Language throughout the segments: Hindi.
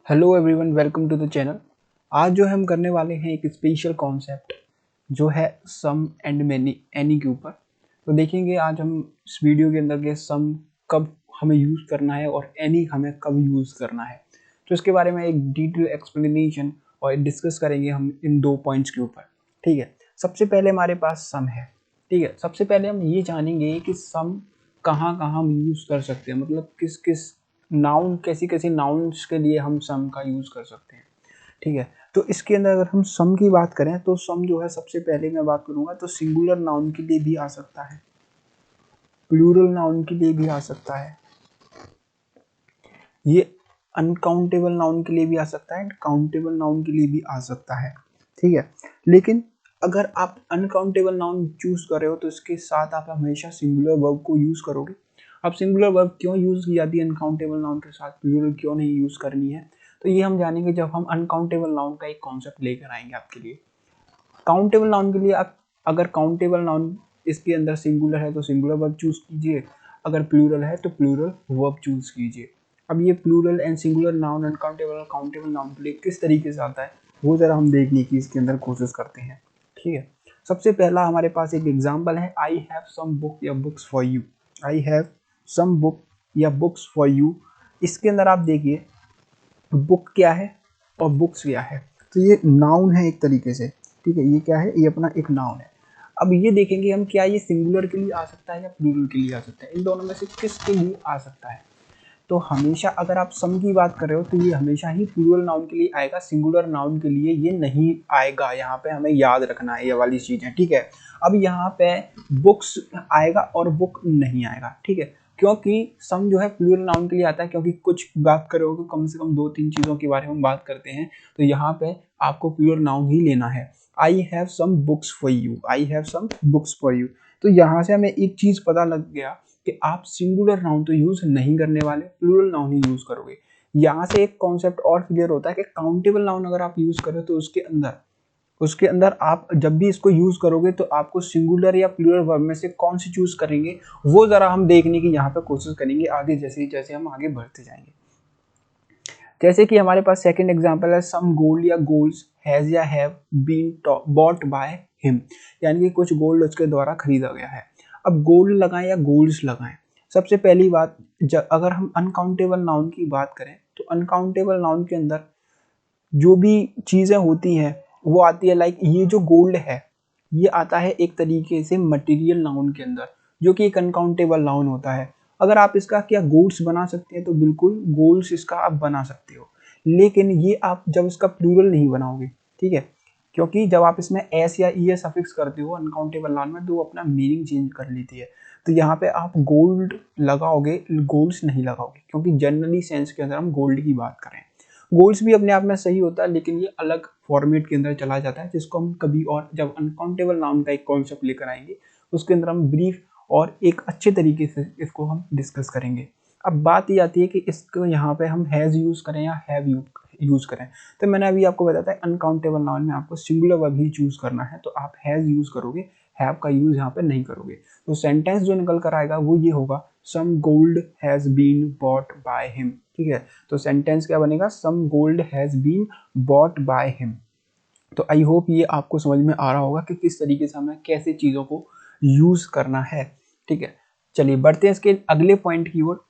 Hello everyone, welcome to the channel. आज जो हम करने वाले हैं एक स्पेशल कॉन्सेप्ट जो है सम एंड मैनी एनी के ऊपर। तो देखेंगे आज हम इस वीडियो के अंदर के सम कब हमें यूज़ करना है और एनी हमें कब यूज़ करना है। तो इसके बारे में एक डिटेल एक्सप्लेनेशन और डिस्कस करेंगे हम इन दो पॉइंट्स के ऊपर। ठीक है, सबसे पहले हमारे पास सम है। ठीक है, सबसे पहले हम ये जानेंगे कि सम कहाँ कहाँ हम यूज़ कर सकते हैं, मतलब किस किस नाउन, कैसी कैसी नाउन्स के लिए हम सम का यूज़ कर सकते हैं। ठीक है, तो इसके अंदर अगर हम सम की बात करें तो सम जो है सबसे पहले मैं बात करूंगा तो सिंगुलर नाउन के लिए भी आ सकता है, प्लूरल नाउन के लिए भी आ सकता है, ये अनकाउंटेबल नाउन के लिए भी आ सकता है, काउंटेबल नाउन के लिए भी आ सकता है। ठीक है, लेकिन अगर आप अनकाउंटेबल नाउन चूज कर रहे हो तो इसके साथ आप हमेशा सिंगुलर वर्ब को यूज करोगे। अब सिंगुलर वर्ब क्यों यूज की जाती है अनकाउंटेबल नाउन के साथ, प्लूरल क्यों नहीं यूज करनी है, तो ये हम जानेंगे जब हम अनकाउंटेबल नाउन का एक कॉन्सेप्ट लेकर आएंगे आपके लिए। काउंटेबल नाउन के लिए आप अगर काउंटेबल नाउन इसके अंदर सिंगुलर है तो सिंगुलर वर्ब चूज कीजिए, अगर प्लूरल है तो प्लूरल वर्ब चूज कीजिए। अब ये plural and singular noun uncountable और काउंटेबल नाउन के लिए किस तरीके से आता है वो जरा हम देखने की इसके अंदर कोशिश करते हैं। ठीक है, सबसे पहला हमारे पास एक एग्जांपल है, आई हैव सम बुक या books for you. I have some book या बुक्स फॉर यू, इसके अंदर आप देखिए बुक क्या है और बुक्स क्या है, तो ये नाउन है एक तरीके से। ठीक है, ये क्या है, ये अपना एक नाउन है। अब ये देखेंगे हम क्या ये सिंगुलर के लिए आ सकता है या प्लूरल के लिए आ सकता है, इन दोनों में से किस के लिए आ सकता है। तो हमेशा अगर आप सम की बात कर रहे हो तो ये हमेशा ही प्लूरल नाउन के लिए आएगा, सिंगुलर नाउन के लिए ये नहीं आएगा। यहाँ पे हमें याद रखना है ये वाली चीजें। ठीक है, अब यहाँ पे बुक्स आएगा और बुक नहीं आएगा। ठीक है, क्योंकि सम जो है प्लूरल नाउन के लिए आता है, क्योंकि कुछ बात करोगे कम से कम दो तीन चीजों के बारे में बात करते हैं तो यहाँ पे आपको प्लूरल नाउन ही लेना है। I have some books for you, I have some books for you. तो यहाँ से हमें एक चीज पता लग गया कि आप सिंगुलर नाउन तो यूज नहीं करने वाले, प्लूरल नाउन ही यूज करोगे। यहाँ से एक कॉन्सेप्ट और क्लियर होता है कि काउंटेबल नाउन अगर आप यूज करो तो उसके अंदर आप जब भी इसको यूज करोगे तो आपको सिंगुलर या प्लूरल वर्ब में से कौन सी चूज करेंगे वो जरा हम देखने की यहाँ पे कोशिश करेंगे आगे, जैसे जैसे हम आगे बढ़ते जाएंगे। जैसे कि हमारे पास सेकंड एग्जांपल है, सम गोल्ड या गोल्ड्स हैज या have been bought by him, यानी कि कुछ गोल्ड उसके द्वारा खरीदा गया है। अब गोल्ड लगाएं या गोल्ड्स लगाएं, सबसे पहली बात अगर हम अनकाउंटेबल नाउन की बात करें तो अनकाउंटेबल नाउन के अंदर जो भी चीजें होती हैं वो आती है, लाइक ये जो गोल्ड है ये आता है एक तरीके से मटेरियल नाउन के अंदर, जो कि एक अनकाउंटेबल नाउन होता है। अगर आप इसका क्या गोल्ड्स बना सकते हैं तो बिल्कुल गोल्ड्स इसका आप बना सकते हो, लेकिन ये आप जब इसका प्लूरल नहीं बनाओगे। ठीक है, क्योंकि जब आप इसमें एस या ई एस अफिक्स करते हो अनकाउंटेबल नाउन में तो वो अपना मीनिंग चेंज कर लेती है। तो यहाँ पे आप गोल्ड लगाओगे, गोल्ड्स नहीं लगाओगे, क्योंकि जनरली सेंस के अंदर हम गोल्ड की बात करें। गोल्स भी अपने आप में सही होता है, लेकिन ये अलग फॉर्मेट के अंदर चला जाता है जिसको हम कभी और जब अनकाउंटेबल नाउन का एक कॉन्सेप्ट लेकर आएंगे उसके अंदर हम ब्रीफ और एक अच्छे तरीके से इसको हम डिस्कस करेंगे। अब बात ये आती है कि इसको यहाँ पे हम हैज़ यूज़ करें या हैव यूज़ करें। तो मैंने अभी आपको बताया था अनकाउंटेबल नाउन में आपको सिंगुलर वर्ब ही चूज़ करना है, तो आप हैज़ यूज़ करोगे, हैव का यूज़ यहाँ पे नहीं करोगे। तो सेंटेंस जो निकल कर आएगा वो ये होगा, some gold has been bought by him. ठीक है, तो सेंटेंस क्या बनेगा, some gold has been bought by him. तो आई होप ये आपको समझ में आ रहा होगा कि किस तरीके से हमें कैसे चीज़ों को यूज़ करना है। ठीक है, चलिए बढ़ते हैं इसके अगले पॉइंट की ओर।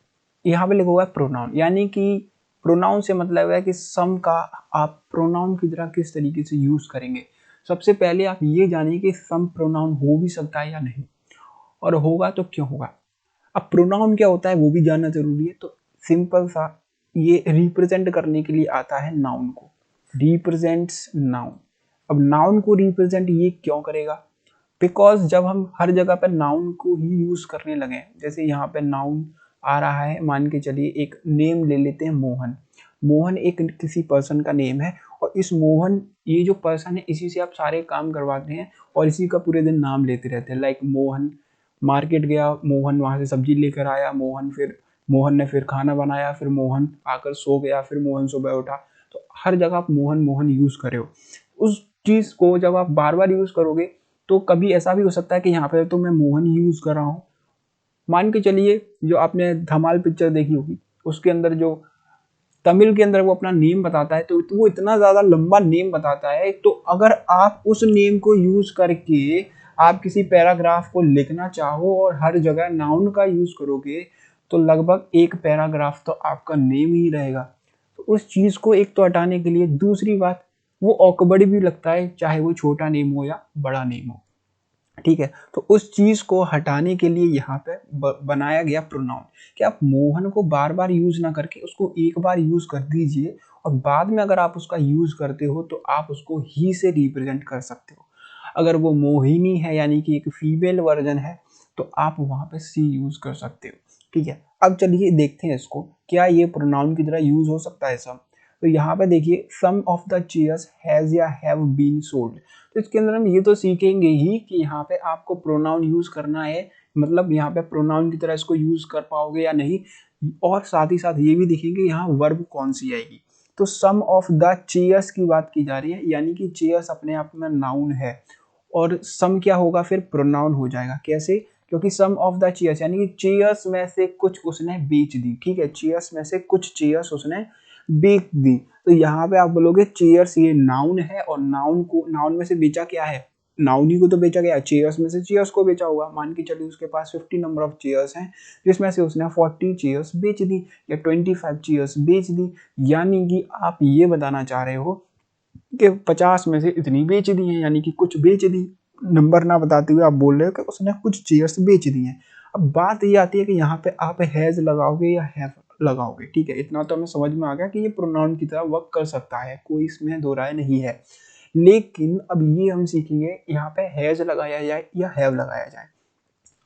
यहाँ पे लिखा हुआ है प्रोनाउन, यानी कि प्रोनाउन से मतलब है कि सम का आप प्रोनाउन की तरह किस तरीके से यूज़ करेंगे। सबसे पहले आप ये जानिए कि सम प्रोनाउन हो भी सकता है या नहीं, और होगा तो क्यों होगा। अब प्रोनाउन क्या होता है वो भी जानना जरूरी है। तो सिंपल सा, ये रिप्रेजेंट करने के लिए आता है नाउन को, रिप्रेजेंट्स नाउन। अब नाउन को रिप्रेजेंट ये क्यों करेगा, बिकॉज जब हम हर जगह पर नाउन को ही यूज करने लगे, जैसे यहाँ पे नाउन आ रहा है, मान के चलिए एक नेम ले लेते हैं मोहन। मोहन एक किसी पर्सन का नेम है, और इस मोहन ये जो पर्सन है इसी से आप सारे काम करवाते हैं और इसी का पूरे दिन नाम लेते रहते हैं। लाइक मोहन मार्केट गया, मोहन वहां से सब्जी लेकर आया, मोहन ने फिर खाना बनाया, फिर मोहन आकर सो गया, फिर मोहन सुबह उठा। तो हर जगह आप मोहन मोहन यूज करे हो। उस चीज को जब आप बार बार यूज करोगे तो कभी ऐसा भी हो सकता है कि यहाँ पे तो मैं मोहन यूज कर रहा हूँ। मान के चलिए जो आपने धमाल पिक्चर देखी होगी उसके अंदर जो तमिल के अंदर वो अपना नेम बताता है, तो वो इतना ज़्यादा लंबा नेम बताता है, तो अगर आप उस नेम को यूज़ करके आप किसी पैराग्राफ को लिखना चाहो और हर जगह नाउन का यूज़ करोगे तो लगभग एक पैराग्राफ तो आपका नेम ही रहेगा। तो उस चीज़ को एक तो हटाने के लिए, दूसरी बात वो ऑकवर्ड भी लगता है, चाहे वो छोटा नेम हो या बड़ा नेम हो, ठीक है। तो उस चीज को हटाने के लिए यहाँ पे बनाया गया प्रोनाउन कि आप मोहन को बार बार यूज ना करके उसको एक बार यूज कर दीजिए, और बाद में अगर आप उसका यूज करते हो तो आप उसको ही से रिप्रेजेंट कर सकते हो। अगर वो मोहिनी है यानी कि एक फीमेल वर्जन है तो आप वहां पे सी यूज कर सकते हो, ठीक है। अब चलिए देखते हैं इसको, क्या ये प्रोनाउन की तरह यूज हो सकता है सम। तो यहाँ पे देखिए, सम ऑफ द चेयर्स हैज या हैव बीन सोल्ड। तो इसके अंदर हम ये तो सीखेंगे ही कि यहाँ पे आपको प्रोनाउन यूज करना है, मतलब यहाँ पे प्रोनाउन की तरह इसको यूज कर पाओगे या नहीं, और साथ ही साथ ये भी देखेंगे यहाँ वर्ब कौन सी आएगी। तो सम ऑफ द चेयर्स की बात की जा रही है, यानी कि चेयर्स अपने आप में नाउन है, और सम क्या होगा फिर, प्रोनाउन हो जाएगा। कैसे? क्योंकि सम ऑफ द चेयर्स यानी कि चेयर्स में से कुछ उसने बेच दी, ठीक है, चेयर्स में से कुछ चेयर्स उसने बेच दी। तो यहाँ पे आप बोलोगे चेयर्स ये नाउन है, और नाउन में से बेचा क्या है, नाउन ही को तो बेचा गया, चेयर्स में से चेयर्स को बेचा होगा। मान के चलिए उसके पास 50 नंबर ऑफ चेयर्स हैं, जिसमें से उसने 40 चेयर्स बेच दी या 25 चेयर्स बेच दी। यानी कि आप ये बताना चाह रहे हो कि 50 में से इतनी बेच दी हैं, यानी कि कुछ बेच दी। नंबर ना बताते हुए आप बोल रहे हो कि उसने कुछ चेयर्स बेच दी हैं। अब बात ये आती है कि यहाँ पे आप हैज लगाओगे या हैव लगाओगे, ठीक है। इतना तो हमें समझ में आ गया कि ये प्रोनाउन की तरह वर्क कर सकता है, कोई इसमें दो राय नहीं है। लेकिन अब ये हम सीखेंगे यहाँ पे हैज लगाया जाए या हैव लगाया जाए।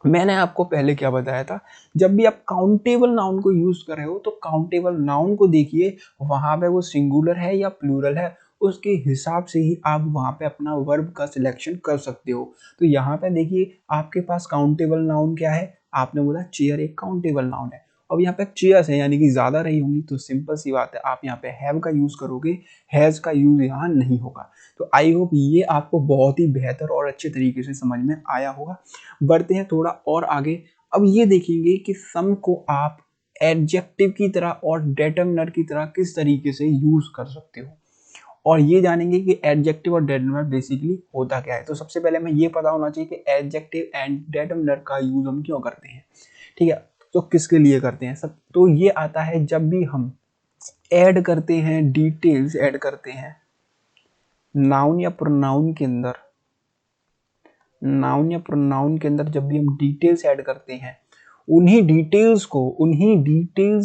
मैंने आपको पहले क्या बताया था, जब भी आप काउंटेबल नाउन को यूज कर रहे हो तो काउंटेबल नाउन को देखिए वहां पे वो सिंगुलर है या प्लूरल है, उसके हिसाब से ही आप वहां पे अपना वर्ब का सिलेक्शन कर सकते हो। तो यहाँ पे देखिए आपके पास काउंटेबल नाउन क्या है, आपने बोला चेयर एक काउंटेबल नाउन है। अब यहाँ पे चेयर्स है यानी कि ज्यादा रही होंगी, तो सिंपल सी बात है आप यहाँ पे हैव का यूज करोगे, हैज का यूज यहाँ नहीं होगा। तो आई होप ये आपको बहुत ही बेहतर और अच्छे तरीके से समझ में आया होगा। बढ़ते हैं थोड़ा और आगे। अब ये देखेंगे कि सम को आप एडजेक्टिव की तरह और डिटरमिनर की तरह किस तरीके से यूज कर सकते हो, और ये जानेंगे कि एडजेक्टिव और डिटरमिनर बेसिकली होता क्या है। तो सबसे पहले हमें ये पता होना चाहिए कि एडजेक्टिव एंड डिटरमिनर का यूज हम क्यों करते हैं, ठीक है, तो किसके लिए करते हैं सब। तो ये आता है जब भी हम ऐड करते हैं, डिटेल्स ऐड करते हैं नाउन या प्रोनाउन के अंदर, नाउन या प्रोनाउन के अंदर जब भी हम डिटेल्स ऐड करते हैं, उन्हीं डिटेल्स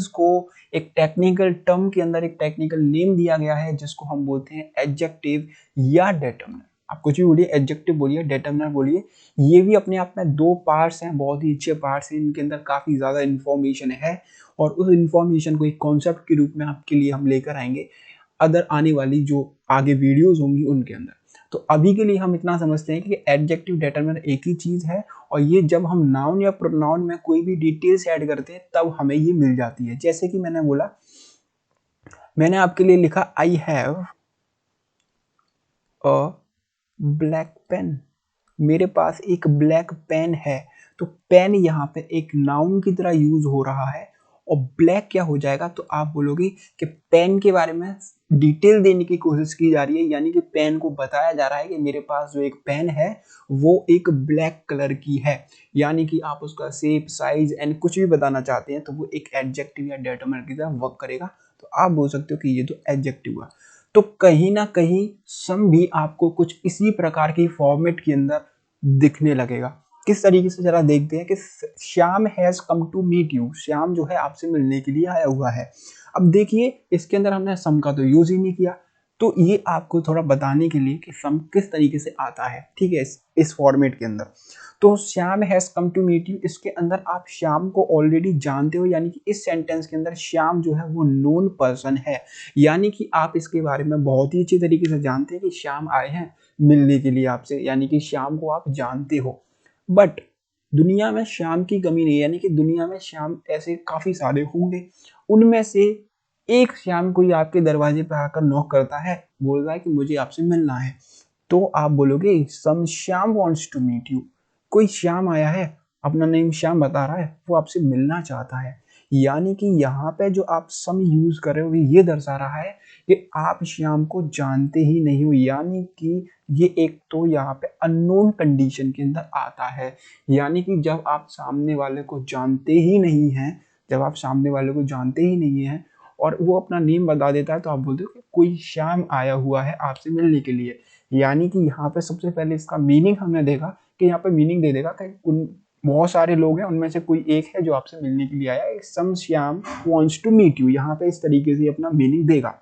को एक टेक्निकल टर्म के अंदर एक टेक्निकल नेम दिया गया है जिसको हम बोलते हैं एडजेक्टिव या डिटरमिनर। आप कुछ भी बोलिए, एडजेक्टिव बोलिए, डिटरमिनर बोलिए, ये भी अपने आप में दो पार्ट्स हैं, बहुत ही अच्छे पार्ट्स हैं, इनके अंदर काफी ज्यादा इंफॉर्मेशन है, और उस इंफॉर्मेशन को एक कॉन्सेप्ट के रूप में आपके लिए हम लेकर आएंगे अदर आने वाली जो आगे वीडियोस होंगी उनके अंदर। तो अभी के लिए हम इतना समझते हैं कि एडजेक्टिव डिटरमिनर एक ही चीज है, और ये जब हम नाउन या प्रोनाउन में कोई भी डिटेल्स ऐड करते हैं तब हमें ये मिल जाती है। जैसे कि मैंने बोला, मैंने आपके लिए लिखा I have a black pen, मेरे पास एक ब्लैक पेन है। तो पेन यहाँ पे एक नाउन की तरह यूज हो रहा है, और ब्लैक क्या हो जाएगा, तो आप बोलोगे कि पेन के बारे में डिटेल देने की कोशिश की जा रही है, यानी कि पेन को बताया जा रहा है कि मेरे पास जो एक पेन है वो एक ब्लैक कलर की है, यानी कि आप उसका शेप, साइज एंड कुछ भी बताना चाहते हैं तो वो एक एडजेक्टिव या डिटरमिनर की तरह वर्क करेगा। तो आप बोल सकते हो कि ये तो एडजेक्टिव हुआ। तो कहीं ना कहीं सम भी आपको कुछ इसी प्रकार की फॉर्मेट के अंदर दिखने लगेगा। किस तरीके से, जरा देखते हैं कि Shyam has come to meet you, Shyam जो है आपसे मिलने के लिए आया हुआ है। अब देखिए इसके अंदर हमने सम का तो यूज ही नहीं किया, तो ये आपको थोड़ा बताने के लिए कि सम किस तरीके से आता है, ठीक है, इस फॉर्मेट के अंदर। तो Shyam has come to meet you, इसके अंदर आप श्याम को ऑलरेडी जानते हो, यानी कि इस सेंटेंस के अंदर श्याम जो है वो नोन पर्सन है, यानी कि आप इसके बारे में बहुत ही अच्छी तरीके से जानते हैं कि श्याम आए हैं मिलने के लिए आपसे, यानी कि श्याम को आप जानते हो। बट दुनिया में श्याम की कमी नहीं है, यानी कि दुनिया में श्याम ऐसे काफी सारे होंगे, उनमें से एक श्याम कोई आपके दरवाजे पर आकर नॉक करता है, बोल रहा है कि मुझे आपसे मिलना है। तो आप बोलोगे some Shyam wants to meet you, कोई श्याम आया है, अपना नेम श्याम बता रहा है, वो आपसे मिलना चाहता है। यानी कि यहाँ पे जो आप सम यूज कर रहे हो ये दर्शा रहा है कि आप श्याम को जानते ही नहीं हो, यानी कि ये एक तो यहाँ पे अननोन कंडीशन के अंदर आता है। यानी कि जब आप सामने वाले को जानते ही नहीं हैं, जब आप सामने वाले को जानते ही नहीं हैं और वो अपना नेम बता देता है, तो आप बोलते हो कि कोई श्याम आया हुआ है आपसे मिलने के लिए। यानी कि यहाँ पे सबसे पहले इसका मीनिंग हमने देखा कि यहाँ पे मीनिंग दे देगा कि उन बहुत सारे लोग हैं, उनमें से कोई एक है जो आपसे मिलने के लिए आया है, some Shyam wants to meet you, यहाँ पे इस तरीके से अपना मीनिंग देगा।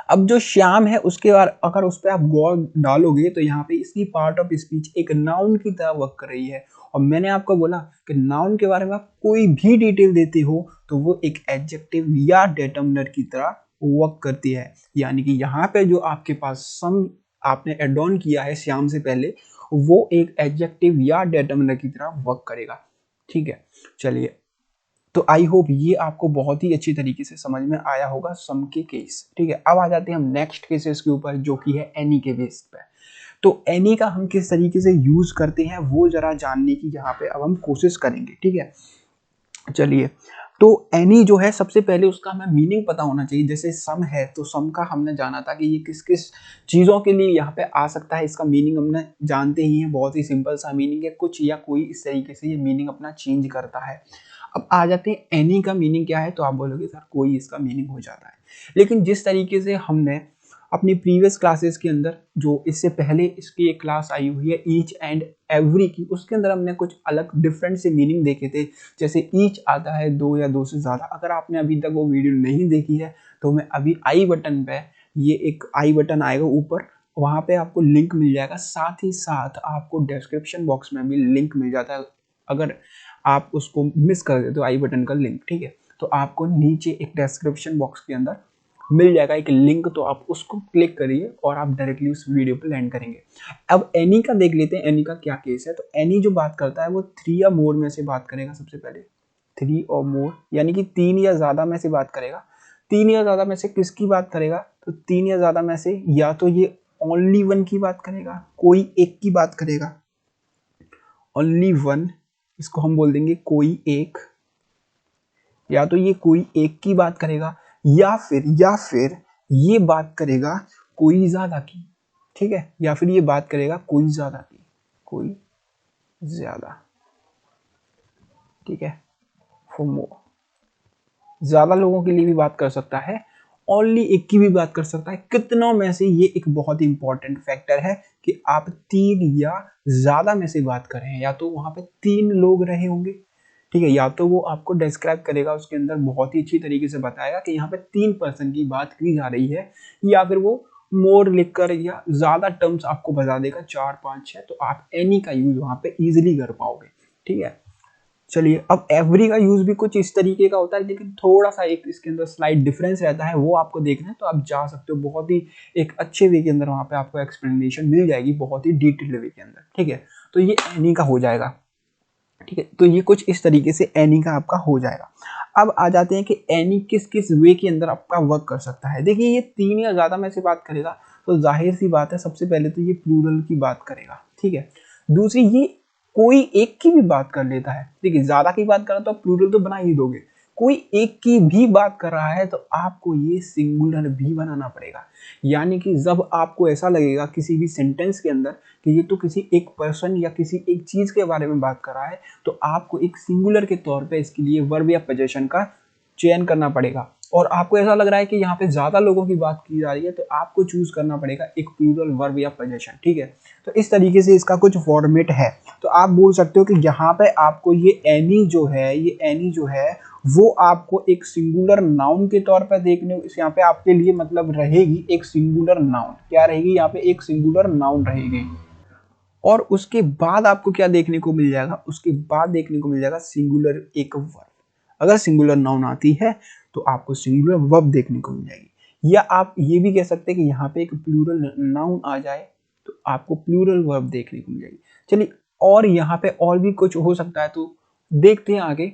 अब जो श्याम है उसके बाद अगर उस पर आप गौर डालोगे तो यहाँ पे इसकी पार्ट ऑफ स्पीच एक नाउन की तरह वर्क कर रही है। और मैंने आपको बोला कि नाउन के बारे में आप कोई भी डिटेल देते हो तो वो एक एडजेक्टिव या डिटरमिनर की तरह वर्क करती है। यानी कि यहाँ पे जो आपके पास सम आपने एड ऑन किया है श्याम से पहले, वो एक एडजेक्टिव या डिटरमिनर की तरह वर्क करेगा। ठीक है, चलिए, तो आई होप ये आपको बहुत ही अच्छी तरीके से समझ में आया होगा सम के केस। ठीक है, अब आ जाते हैं हम नेक्स्ट केसेस के ऊपर जो कि है एनी के बेस पे। तो एनी का हम किस तरीके से यूज करते हैं वो जरा जानने की यहाँ पे अब हम कोशिश करेंगे। ठीक है, चलिए, तो एनी जो है सबसे पहले उसका हमें मीनिंग पता होना चाहिए। जैसे सम है तो सम का हमने जाना था कि ये किस किस चीज़ों के लिए यहाँ पे आ सकता है, इसका मीनिंग हमने जानते ही हैं, बहुत ही सिंपल सा मीनिंग है, कुछ या कोई, इस तरीके से ये मीनिंग अपना चेंज करता है। अब आ जाते हैं एनी का मीनिंग क्या है, तो आप बोलोगे सर कोई इसका मीनिंग हो जाता है। लेकिन जिस तरीके से हमने अपनी प्रीवियस क्लासेस के अंदर, जो इससे पहले इसकी एक क्लास आई हुई है ईच एंड एवरी की, उसके अंदर हमने कुछ अलग डिफरेंट से मीनिंग देखे थे। जैसे ईच आता है दो या दो से ज़्यादा। अगर आपने अभी तक वो वीडियो नहीं देखी है तो मैं अभी आई बटन पे, ये एक आई बटन आएगा ऊपर, वहाँ पे आपको लिंक मिल जाएगा। साथ ही साथ आपको डिस्क्रिप्शन बॉक्स में भी लिंक मिल जाता है, अगर आप उसको मिस कर देते हो आई बटन का लिंक। ठीक है, तो आपको नीचे एक डिस्क्रिप्शन बॉक्स के अंदर मिल जाएगा एक लिंक, तो आप उसको क्लिक करिए और आप डायरेक्टली उस वीडियो पे लैंड करेंगे। अब एनी का देख लेते हैं, एनी का क्या केस है। तो एनी जो बात करता है वो 3 या मोर में से बात करेगा। सबसे पहले 3 और मोर, यानी कि 3 या ज़्यादा में से बात करेगा। 3 या ज़्यादा में से किसकी बात करेगा, तो 3 या ज़्यादा में से या तो ये ओनली वन की बात करेगा, कोई एक की बात करेगा, ओनली वन, इसको हम बोल देंगे कोई एक, या तो ये कोई एक की बात करेगा या फिर ये बात करेगा कोई ज्यादा की। ठीक है, या फिर ये बात करेगा कोई ज्यादा की, कोई ज्यादा। ठीक है, फॉर मोर, ज्यादा लोगों के लिए भी बात कर सकता है, ओनली एक की भी बात कर सकता है। कितनों में से, ये एक बहुत ही इंपॉर्टेंट फैक्टर है कि आप 3 या ज्यादा में से बात कर रहे हैं, या तो वहां पे 3 लोग रहे होंगे। ठीक है, या तो वो आपको डिस्क्राइब करेगा, उसके अंदर बहुत ही अच्छी तरीके से बताएगा कि यहाँ पे 3 पर्सन की बात की जा रही है, या फिर वो मोर लिखकर या ज्यादा टर्म्स आपको बता देगा, 4 5 6, तो आप एनी का यूज वहां पे इजिली कर पाओगे। ठीक है, चलिए, अब एवरी का यूज भी कुछ इस तरीके का होता है, लेकिन थोड़ा सा एक इसके अंदर स्लाइट डिफरेंस रहता है, वो आपको देखना है तो आप जा सकते हो। बहुत ही एक अच्छे वे के अंदर वहां पे आपको एक्सप्लेनेशन मिल जाएगी, बहुत ही डिटेल्ड वे के अंदर। ठीक है, तो ये एनी का हो जाएगा। ठीक है, तो ये कुछ इस तरीके से एनी का आपका हो जाएगा। अब आ जाते हैं कि एनी किस किस वे के अंदर आपका वर्क कर सकता है। देखिए, ये 3 या ज्यादा में से बात करेगा तो जाहिर सी बात है, सबसे पहले तो ये प्लूरल की बात करेगा। ठीक है, दूसरी ये कोई एक की भी बात कर लेता है। देखिए, ज्यादा की बात कर रहा तो आप प्लूरल तो बना ही दोगे, कोई एक की भी बात कर रहा है तो आपको ये सिंगुलर भी बनाना पड़ेगा। यानी कि जब आपको ऐसा लगेगा किसी भी सेंटेंस के अंदर कि ये तो किसी एक पर्सन या किसी एक चीज के बारे में बात कर रहा है, तो आपको एक सिंगुलर के तौर पे इसके लिए वर्ब या पोजीशन का चयन करना पड़ेगा। और आपको ऐसा लग रहा है कि यहाँ पे ज्यादा लोगों की बात की जा रही है, तो आपको चूज करना पड़ेगा एक प्लूरल वर्ब या पोजीशन। ठीक है, तो इस तरीके से इसका कुछ फॉर्मेट है। तो आप बोल सकते हो कि यहाँ पे आपको ये एनी जो है, ये एनी जो है वो आपको एक सिंगुलर नाउन के तौर पर देखने, यहाँ पे आपके लिए मतलब रहेगी एक सिंगुलर नाउन। क्या रहेगी यहाँ पे, एक सिंगुलर नाउन रहेगी। और उसके बाद आपको क्या देखने को मिल जाएगा, उसके बाद देखने को मिल जाएगा सिंगुलर एक वर्ब। अगर सिंगुलर नाउन आती है तो आपको सिंगुलर वर्ब देखने को मिल जाएगी। या आप ये भी कह सकते हैं कि यहाँ पे एक प्लूरल नाउन आ जाए तो आपको प्लूरल वर्ब देखने को मिल जाएगी। चलिए, और यहाँ पे और भी कुछ हो सकता है, तो देखते हैं आगे।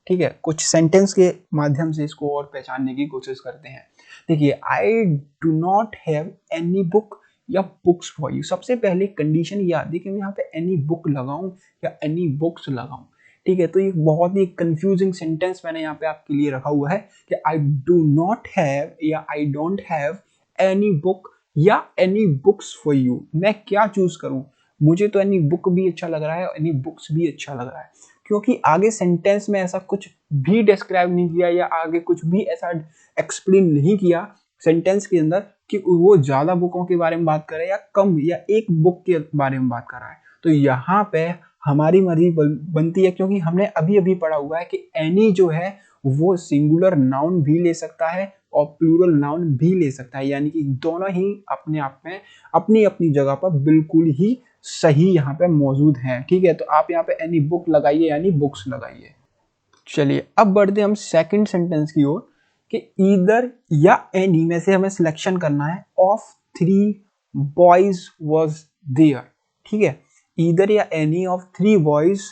ठीक है, कुछ सेंटेंस के माध्यम से इसको और पहचानने की कोशिश करते हैं। देखिए, आई do not have any book या बुक्स फॉर यू। सबसे पहले कंडीशन ये आती है कि मैं यहाँ पे एनी बुक लगाऊं या एनी बुक्स लगाऊं। ठीक है। तो ये बहुत ही कंफ्यूजिंग सेंटेंस मैंने यहाँ पे आपके लिए रखा हुआ है कि आई डू नॉट हैव या I don't have any book या एनी बुक्स फॉर यू। मैं क्या चूज करूं? मुझे तो एनी बुक भी अच्छा लग रहा है और एनी बुक्स भी अच्छा लग रहा है, क्योंकि आगे सेंटेंस में ऐसा कुछ भी डिस्क्राइब नहीं किया या आगे कुछ भी ऐसा एक्सप्लेन नहीं किया सेंटेंस के अंदर कि वो ज्यादा बुकों के बारे में बात कर रहा है या कम या एक बुक के बारे में बात कर रहा है। तो यहाँ पे हमारी मर्जी बनती है, क्योंकि हमने अभी अभी पढ़ा हुआ है कि एनी जो है वो सिंगुलर नाउन भी ले सकता है और प्लूरल नाउन भी ले सकता है, यानी कि दोनों ही अपने आप में अपनी अपनी जगह पर बिल्कुल ही सही यहाँ पे मौजूद हैं। ठीक है, तो आप यहाँ पे एनी बुक लगाइए यानी बुक्स लगाइए। चलिए अब बढ़ते हम सेकंड सेंटेंस की ओर कि ईदर या एनी में से हमें सिलेक्शन करना है ऑफ 3 बॉयज वाज देयर। ठीक है, ईदर या any of 3 boys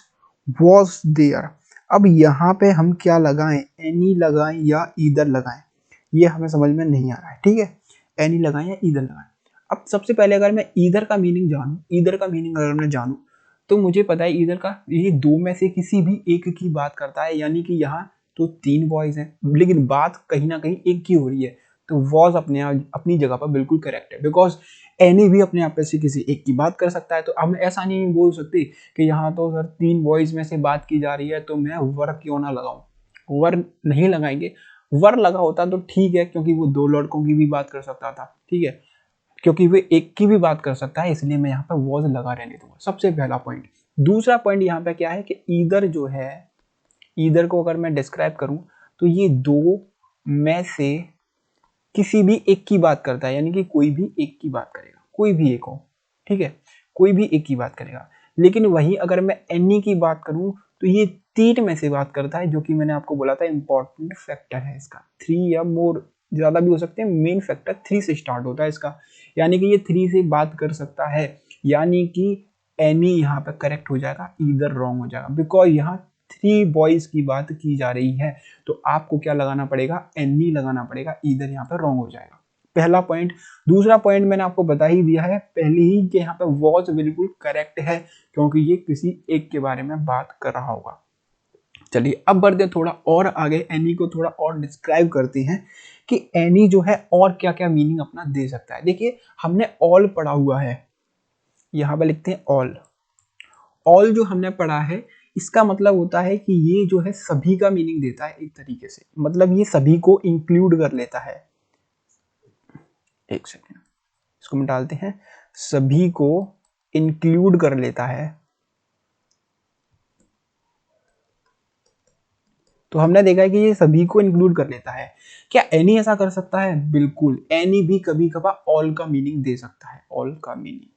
was there. अब यहाँ पे हम क्या लगाएं, एनी लगाएं या ईदर लगाएं, ये हमें समझ में नहीं आ रहा है। ठीक है, एनी लगाएं या ईदर लगाएं। अब सबसे पहले अगर मैं ईदर का मीनिंग जानूं, ईदर का मीनिंग अगर मैं जानूं तो मुझे पता है ईदर का ये दो में से किसी भी एक की बात करता है, यानी कि यहाँ तो 3 बॉयज हैं लेकिन बात कहीं ना कहीं एक की हो रही है। तो वॉज अपनी जगह पर बिल्कुल करेक्ट है, बिकॉज एनी भी अपने आप से किसी एक की बात कर सकता है। तो हम ऐसा नहीं बोल सकते कि यहाँ तो सर 3 बॉयज में से बात की जा रही है तो मैं वर क्यों ना लगाऊं। वर नहीं लगाएंगे, वर लगा होता तो ठीक है, क्योंकि वो 2 लड़कों की भी बात कर सकता था। ठीक है, क्योंकि वे एक की भी बात कर सकता है, इसलिए मैं यहाँ पे वॉज लगा रहने दूंगा। सबसे पहला पॉइंट। दूसरा पॉइंट यहाँ पे क्या है कि ईदर जो है, ईदर को अगर मैं डिस्क्राइब करूं तो ये दो में से किसी भी एक की बात करता है, यानी कि कोई भी एक की बात करेगा, कोई भी एक हो। ठीक है, कोई भी एक की बात करेगा। लेकिन वही अगर मैं एनी की बात करूं तो ये 3 में से बात करता है, जो कि मैंने आपको बोला था इंपॉर्टेंट फैक्टर है इसका। 3 या मोर ज्यादा भी हो सकते हैं, मेन फैक्टर 3 से स्टार्ट होता है इसका, यानी कि ये 3 से बात कर सकता है, यानी कि एनी यहाँ पे करेक्ट हो जाएगा, ईदर रॉन्ग हो जाएगा, बिकॉज यहाँ 3 बॉयज की बात की जा रही है। तो आपको क्या लगाना पड़ेगा, एनी लगाना पड़ेगा, ईदर यहाँ पे रॉन्ग हो जाएगा। पहला पॉइंट। दूसरा पॉइंट मैंने आपको बता ही दिया है पहले ही कि यहाँ पे वॉज बिल्कुल करेक्ट है, क्योंकि ये किसी एक के बारे में बात कर रहा होगा। चलिए अब बढ़ते थोड़ा और आगे, एनी को थोड़ा और डिस्क्राइब करते हैं कि एनी जो है और क्या क्या मीनिंग अपना दे सकता है। देखिए हमने ऑल पढ़ा हुआ है, यहाँ पे लिखते हैं ऑल। ऑल जो हमने पढ़ा है इसका मतलब होता है कि ये जो है सभी का मीनिंग देता है एक तरीके से, मतलब ये सभी को इंक्लूड कर लेता है। एक सेकेंड, इसको हम डालते हैं, सभी को इंक्लूड कर लेता है। तो हमने देखा है कि ये सभी को इंक्लूड कर लेता है। क्या एनी ऐसा कर सकता है? बिल्कुल, एनी भी कभी कभार ऑल का मीनिंग दे सकता है, ऑल का मीनिंग।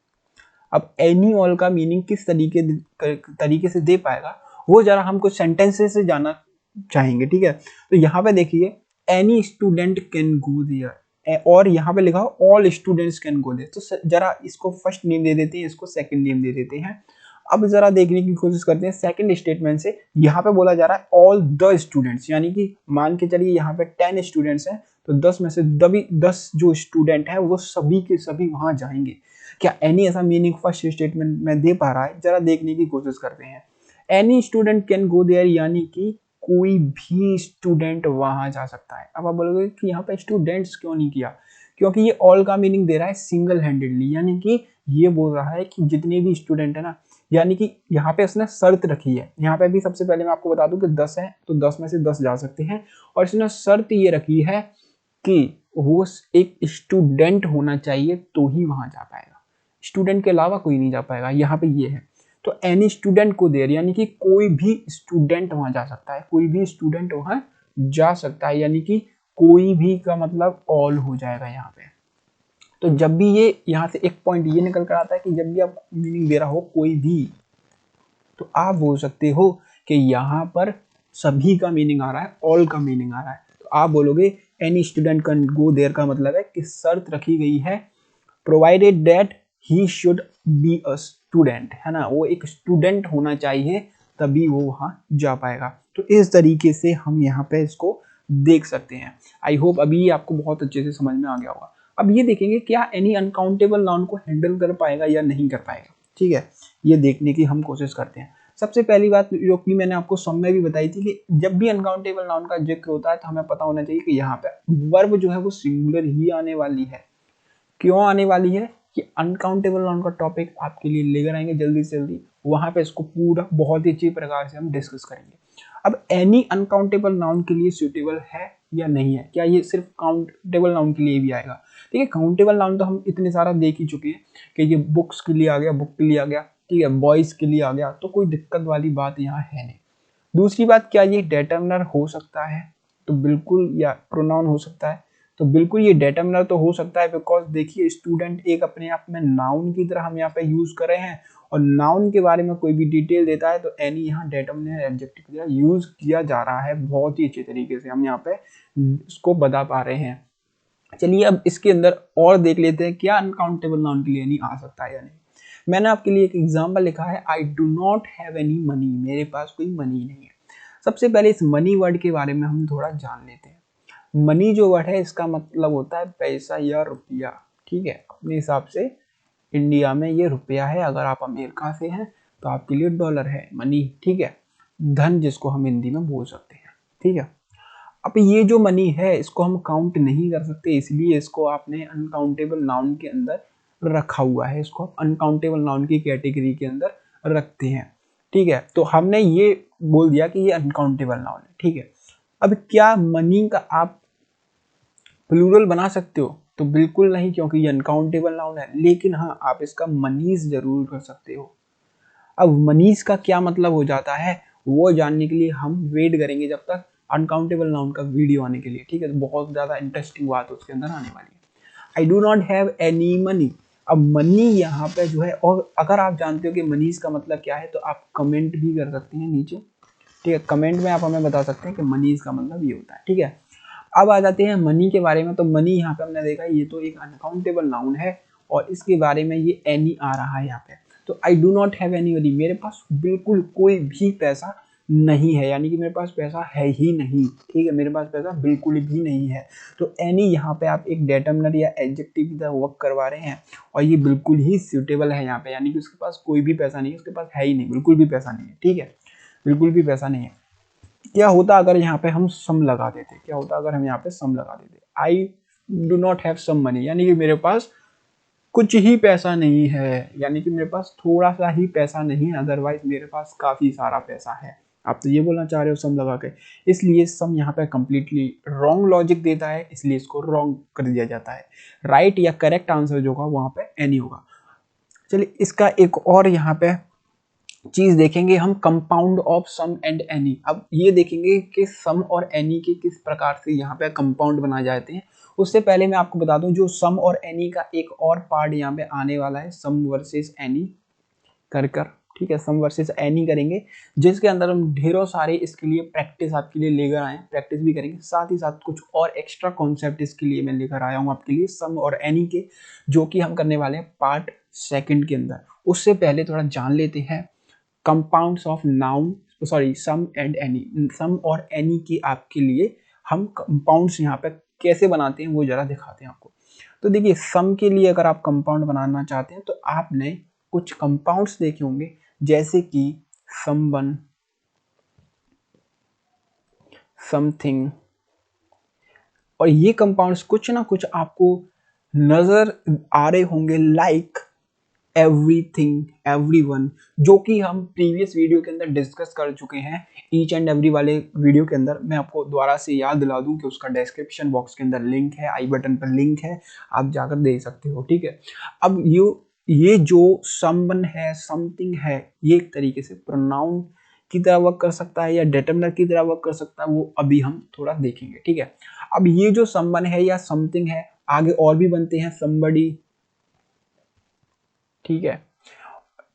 अब एनी ऑल का मीनिंग किस तरीके से दे पाएगा वो जरा हम कुछ सेंटेंसेस से जानना चाहेंगे। ठीक है, तो यहाँ पे देखिए, any student can go there, और यहाँ पे लिखा हो all students can go there. तो जरा इसको फर्स्ट नेम दे देते हैं, इसको सेकंड नेम दे देते हैं। अब जरा देखने की कोशिश करते हैं सेकंड स्टेटमेंट से। यहाँ पे बोला जा रहा है ऑल द स्टूडेंट्स, यानी कि मान के चलिए यहाँ पे 10 स्टूडेंट्स हैं, तो 10 में से 10 जो स्टूडेंट हैं वो सभी के सभी वहां जाएंगे। क्या एनी ऐसा मीनिंग फर्स्ट स्टेटमेंट में दे पा रहा है? जरा देखने की कोशिश करते हैं। Any student can go there, यानी कि कोई भी स्टूडेंट वहां जा सकता है। अब आप बोलोगे कि यहाँ पे स्टूडेंट्स क्यों नहीं किया? क्योंकि ये ऑल का मीनिंग दे रहा है सिंगल हैंडेडली, यानी कि ये बोल रहा है कि जितने भी स्टूडेंट है ना, यानी कि यहाँ पे उसने शर्त रखी है। यहाँ पे भी सबसे पहले मैं आपको बता दूं कि 10 है तो 10 में से 10 जा सकते हैं, और इसने शर्त ये रखी है कि वो एक स्टूडेंट होना चाहिए तो ही वहां जा पाएगा, स्टूडेंट के अलावा कोई नहीं जा पाएगा। यहाँ पे ये है, तो एनी स्टूडेंट को देर, यानी कि कोई भी स्टूडेंट वहां जा सकता है, कोई भी स्टूडेंट वहां जा सकता है, यानी कि कोई भी का मतलब ऑल हो जाएगा यहाँ पे। तो जब भी ये यहाँ से एक पॉइंट ये निकल कर आता है कि जब भी आप मीनिंग दे रहा हो कोई भी, तो आप बोल सकते हो कि यहाँ पर सभी का मीनिंग आ रहा है, ऑल का मीनिंग आ रहा है। तो आप बोलोगे any student can go there का मतलब है कि शर्त रखी गई है, provided that he should be a student, है ना, वो एक स्टूडेंट होना चाहिए तभी वो वहां जा पाएगा। तो इस तरीके से हम यहाँ पे इसको देख सकते हैं। आई होप अभी आपको बहुत अच्छे से समझ में आ गया होगा। अब ये देखेंगे क्या एनी अनकाउंटेबल नाउन को हैंडल कर पाएगा या नहीं कर पाएगा। ठीक है, ये देखने की हम कोशिश करते हैं। सबसे पहली बात जो कि मैंने आपको सम में भी बताई थी कि जब भी अनकाउंटेबल नाउन का जिक्र होता है तो हमें पता होना चाहिए कि यहाँ पे वर्ब जो है वो सिंगुलर ही आने वाली है। क्यों आने वाली है कि अनकाउंटेबल नाउन का टॉपिक आपके लिए लेकर आएंगे जल्दी से जल्दी, वहां पे इसको पूरा बहुत ही अच्छी प्रकार से हम डिस्कस करेंगे। अब एनी अनकाउंटेबल नाउन के लिए सूटेबल है या नहीं है, क्या ये सिर्फ काउंटेबल नाउन के लिए भी आएगा? ठीक है, काउंटेबल नाउन तो हम इतने सारा देख ही चुके हैं कि ये बुक्स के लिए आ गया, बुक के लिए आ गया, ठीक है, बॉयज के लिए आ गया, तो कोई दिक्कत वाली बात यहाँ है नहीं। दूसरी बात, क्या ये डिटर्मिनर हो सकता है? तो बिल्कुल, या प्रोनाउन हो सकता है? तो बिल्कुल ये डिटर्मिनर तो हो सकता है, बिकॉज देखिए स्टूडेंट एक अपने आप में नाउन की तरह हम यहाँ पे यूज कर रहे हैं, और नाउन के बारे में कोई भी डिटेल देता है तो एनी यहाँ डिटर्मिनर एडजेक्टिव की तरह यूज किया जा रहा है। बहुत ही अच्छे तरीके से हम यहाँ पे इसको बता पा रहे हैं। चलिए अब इसके अंदर और देख लेते हैं क्या अनकाउंटेबल नाउन के लिए एनी आ सकता है या नहीं। मैंने आपके लिए एक एग्जाम्पल लिखा है, आई do not have any money, मेरे पास कोई मनी नहीं है। सबसे पहले इस मनी वर्ड के बारे में हम थोड़ा जान लेते हैं। मनी जो वर्ड है इसका मतलब होता है पैसा या रुपया, ठीक है, अपने हिसाब से इंडिया में ये रुपया है, अगर आप अमेरिका से हैं तो आपके लिए डॉलर है मनी, ठीक है, धन जिसको हम हिंदी में बोल सकते हैं, ठीक है। अब ये जो मनी है इसको हम काउंट नहीं कर सकते, इसलिए इसको आपने अनकाउंटेबल नाउन के अंदर रखा हुआ है, इसको आप अनकाउंटेबल नाउन की कैटेगरी के अंदर रखते हैं, ठीक है। तो हमने ये बोल दिया कि ये अनकाउंटेबल नाउन है, ठीक है। अब क्या मनी का आप प्लूरल बना सकते हो? तो बिल्कुल नहीं, क्योंकि ये अनकाउंटेबल नाउन है, लेकिन हाँ आप इसका मनीज जरूर कर सकते हो। अब मनीष का क्या मतलब हो जाता है वो जानने के लिए हम वेट करेंगे जब तक अनकाउंटेबल नाउन का वीडियो आने के लिए, ठीक है। तो बहुत ज्यादा इंटरेस्टिंग बात उसके अंदर आने वाली है। आई do not have any money. अब मनी यहाँ पे जो है, और अगर आप जानते हो कि मनीष का मतलब क्या है तो आप कमेंट भी कर सकते हैं नीचे, ठीक है, कमेंट में आप हमें बता सकते हैं कि मनीष का मतलब ये होता है, ठीक है। अब आ जाते हैं मनी के बारे में। तो मनी यहाँ पे हमने देखा ये तो एक अनकाउंटेबल नाउन है, और इसके बारे में ये एनी आ रहा है यहाँ पे। तो आई do not have any money, मेरे पास बिल्कुल कोई भी पैसा नहीं है, यानी कि मेरे पास पैसा है ही नहीं, ठीक है, मेरे पास पैसा बिल्कुल भी नहीं है। तो एनी यहाँ पे आप एक डिटर्मिनर या एडजेक्टिव की तरह वर्क करवा रहे हैं, और ये बिल्कुल ही सूटेबल है यहाँ पे, यानी कि उसके पास कोई भी पैसा नहीं है, उसके पास है ही नहीं, बिल्कुल भी पैसा नहीं है, ठीक है, बिल्कुल भी पैसा नहीं है। क्या होता अगर यहाँ पे हम सम लगा देते, क्या होता अगर हम यहाँ पे सम लगा देते, I do not have some money, यानी कि मेरे पास कुछ ही पैसा नहीं है, यानी कि मेरे पास थोड़ा सा ही पैसा नहीं है, अदरवाइज मेरे पास काफी सारा पैसा है। आप तो ये बोलना चाह रहे हो सम लगा के, इसलिए सम यहाँ पे कंप्लीटली रॉन्ग लॉजिक देता है, इसलिए इसको रॉन्ग कर दिया जाता है। राइट या करेक्ट आंसर जो होगा वहां पे एनी होगा। चलिए इसका एक और यहाँ पे चीज देखेंगे हम, compound of some and any. अब ये देखेंगे कि सम और एनी के किस प्रकार से यहाँ पे कंपाउंड बनाए जाते हैं। उससे पहले मैं आपको बता दूं, जो सम और एनी का एक और पार्ट यहाँ पे आने वाला है, सम वर्सेस एनी कर कर, ठीक है, सम वर्सेस एनी करेंगे, जिसके अंदर हम ढेरों सारे इसके लिए प्रैक्टिस आपके लिए लेकर आए, प्रैक्टिस भी करेंगे, साथ ही साथ कुछ और एक्स्ट्रा कॉन्सेप्ट इसके लिए मैं लेकर आया हूँ आपके लिए सम और एनी के, जो कि हम करने वाले हैं पार्ट सेकंड के अंदर। उससे पहले थोड़ा जान लेते हैं compounds of noun, sorry some and any, some और एनी के आपके लिए हम कंपाउंड्स यहाँ पे कैसे बनाते हैं वो जरा दिखाते हैं आपको। तो देखिए सम के लिए अगर आप कंपाउंड बनाना चाहते हैं तो आपने कुछ कंपाउंड्स देखे होंगे, जैसे कि समवन, समथिंग, और ये कंपाउंड्स कुछ ना कुछ आपको नजर आ रहे होंगे, लाइक एवरीथिंग, एवरीवन, जो कि हम प्रीवियस वीडियो के अंदर डिस्कस कर चुके हैं। ईच एंड एवरी वाले वीडियो के अंदर मैं आपको दोबारा से याद दिला दूं कि उसका डिस्क्रिप्शन बॉक्स के अंदर लिंक है, आई बटन पर लिंक है, आप जाकर देख सकते हो, ठीक है। अब ये जो समवन है, समथिंग है, ये एक तरीके से प्रोनाउन की तरह वर्क कर सकता है या डिटर्मिनर की तरह वर्क कर सकता है, वो अभी हम थोड़ा देखेंगे, ठीक है। अब ये जो समवन है या समथिंग है, आगे और भी बनते हैं, समबडी, ठीक है।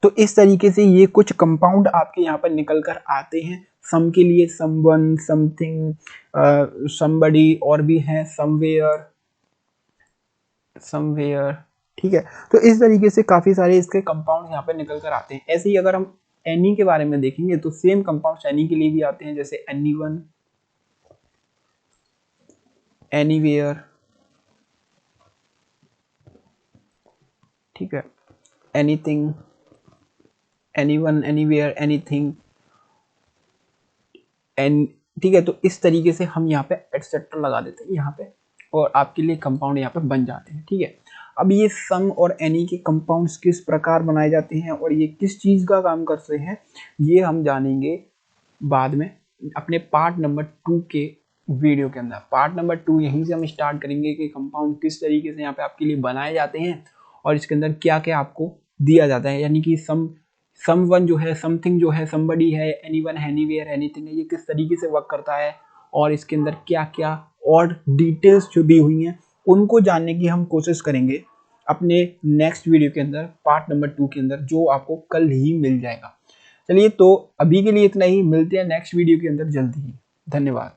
तो इस तरीके से ये कुछ कंपाउंड आपके यहाँ पर निकल कर आते हैं। सम के लिए समवन, समथिंग, समबडी, और भी हैं समवेयर, समवेयर, ठीक है। तो इस तरीके से काफी सारे इसके कंपाउंड यहाँ पे निकल कर आते हैं। ऐसे ही अगर हम एनी के बारे में देखेंगे तो सेम कंपाउंड्स एनी के लिए भी आते हैं, जैसे एनीवन, एनीवेयर, ठीक है, anything, anyone, anywhere, anything, an, ठीक है। तो इस तरीके से हम यहाँ पे एटसेट्रा लगा देते हैं यहाँ पे, और आपके लिए कंपाउंड यहाँ पे बन जाते हैं, ठीक है। अब ये सम और एनी के कंपाउंड्स किस प्रकार बनाए जाते हैं और ये किस चीज़ का काम करते हैं, ये हम जानेंगे बाद में अपने पार्ट नंबर 2 के वीडियो के अंदर। पार्ट नंबर 2 यहीं से हम स्टार्ट करेंगे कि कंपाउंड किस तरीके से यहाँ पे आपके लिए बनाए जाते हैं और इसके अंदर क्या क्या आपको दिया जाता है, यानी कि समवन जो है, समथिंग जो है, समबडी है, एनीवन, एनीवेयर, एनीथिंग है, ये किस तरीके से वर्क करता है और इसके अंदर क्या क्या और डिटेल्स जो दी हुई हैं उनको जानने की हम कोशिश करेंगे अपने नेक्स्ट वीडियो के अंदर, पार्ट नंबर 2 के अंदर, जो आपको कल ही मिल जाएगा। चलिए, तो अभी के लिए इतना ही, मिलते हैं नेक्स्ट वीडियो के अंदर जल्दी ही। धन्यवाद।